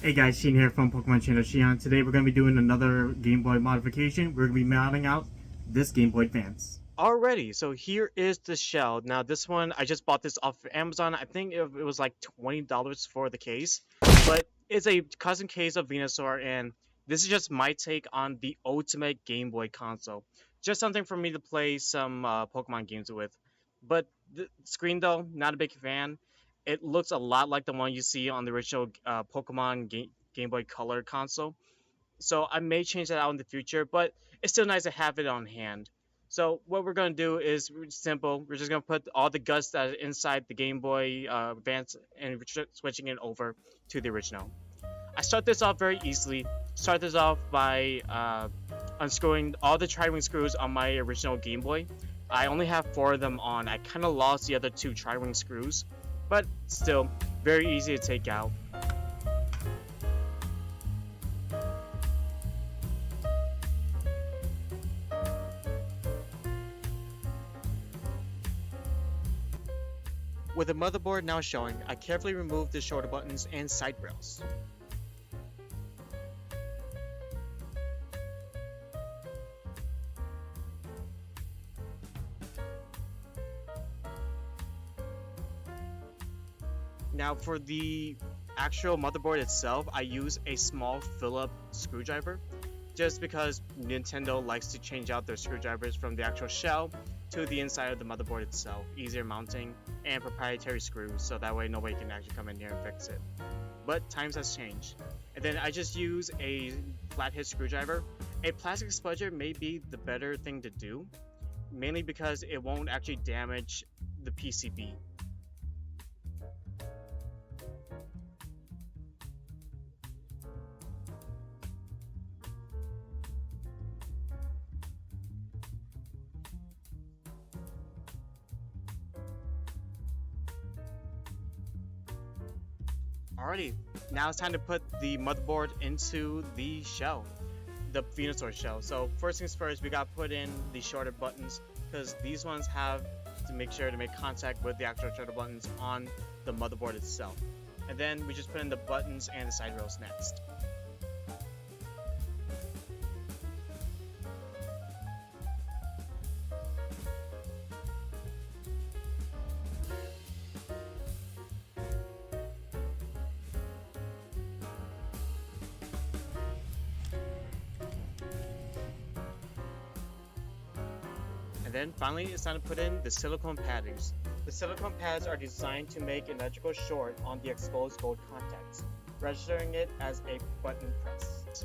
Hey guys, Sheen here from Pokemon Channel Shion. Today we're going to be doing another Game Boy modification. We're going to be modding out this Game Boy Advance. Alrighty, so here is the shell. Now this one, I just bought this off of Amazon. I think it was like $20 for the case, but it's a custom case of Venusaur, and this is just my take on the ultimate Game Boy console. Just something for me to play some Pokemon games with. But the screen though, not a big fan. It looks a lot like the one you see on the original Pokemon Game Boy Color console. So I may change that out in the future, but it's still nice to have it on hand. So what we're gonna do is simple. We're just gonna put all the guts that are inside the Game Boy Advance and we're switching it over to the original. I start this off very easily. Start this off by unscrewing all the tri-wing screws on my original Game Boy. I only have 4 of them on. I kind of lost the other 2 tri-wing screws, but still very easy to take out. With the motherboard now showing, I carefully remove the shoulder buttons and side rails. Now for the actual motherboard itself, I use a small Phillips screwdriver just because Nintendo likes to change out their screwdrivers from the actual shell to the inside of the motherboard itself. Easier mounting and proprietary screws, so that way nobody can actually come in here and fix it. But times has changed. And then I just use a flathead screwdriver. A plastic spudger may be the better thing to do, mainly because it won't actually damage the PCB. Alrighty, now it's time to put the motherboard into the shell, the Venusaur shell. So first things first, we got to put in the shoulder buttons because these ones have to make sure to make contact with the actual shoulder buttons on the motherboard itself. And then we just put in the buttons and the side rails next. And then finally, it's time to put in the silicone paddings. The silicone pads are designed to make an electrical short on the exposed gold contacts, registering it as a button press.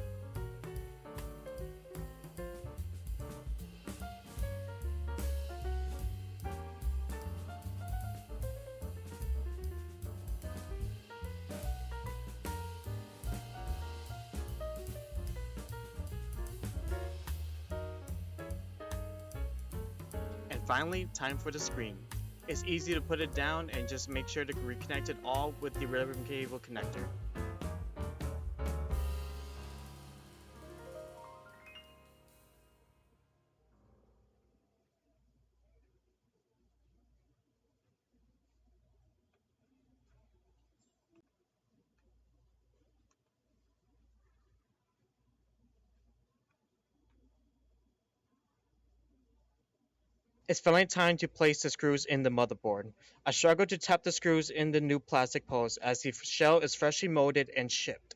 And finally, time for the screen. It's easy to put it down and just make sure to reconnect it all with the ribbon cable connector. It's finally time to place the screws in the motherboard. I struggle to tap the screws in the new plastic post as the shell is freshly molded and shipped.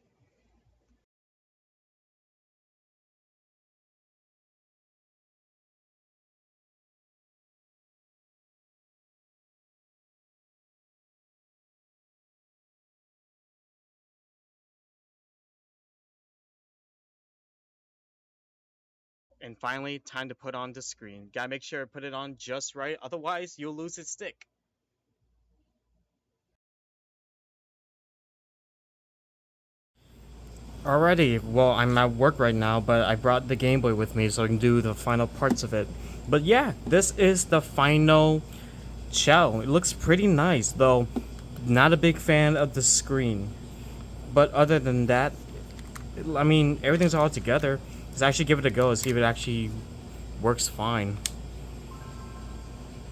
And finally, time to put on the screen. Gotta make sure to put it on just right, otherwise you'll lose its stick. Alrighty, well I'm at work right now, but I brought the Game Boy with me so I can do the final parts of it. But yeah, this is the final shell. It looks pretty nice, though not a big fan of the screen. But other than that, I mean, everything's all together. Let's actually give it a go, see if it actually works fine.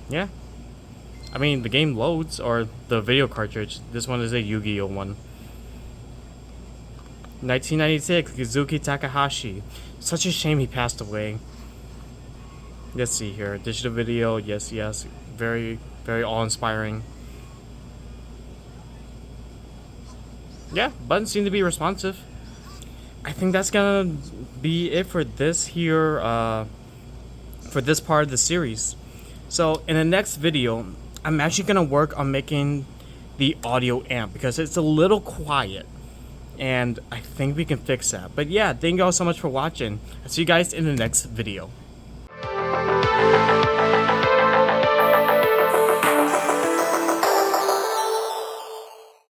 Yeah. I mean, the game loads, or the video cartridge. This one is a Yu-Gi-Oh one. 1996, Kazuki Takahashi. Such a shame he passed away. Let's see here. Digital video, yes, yes. Very, very awe-inspiring. Yeah, buttons seem to be responsive. I think that's gonna be it for this here, for this part of the series. So in the next video, I'm actually gonna work on making the audio amp because it's a little quiet, and I think we can fix that. But yeah, thank you all so much for watching. I'll see you guys in the next video.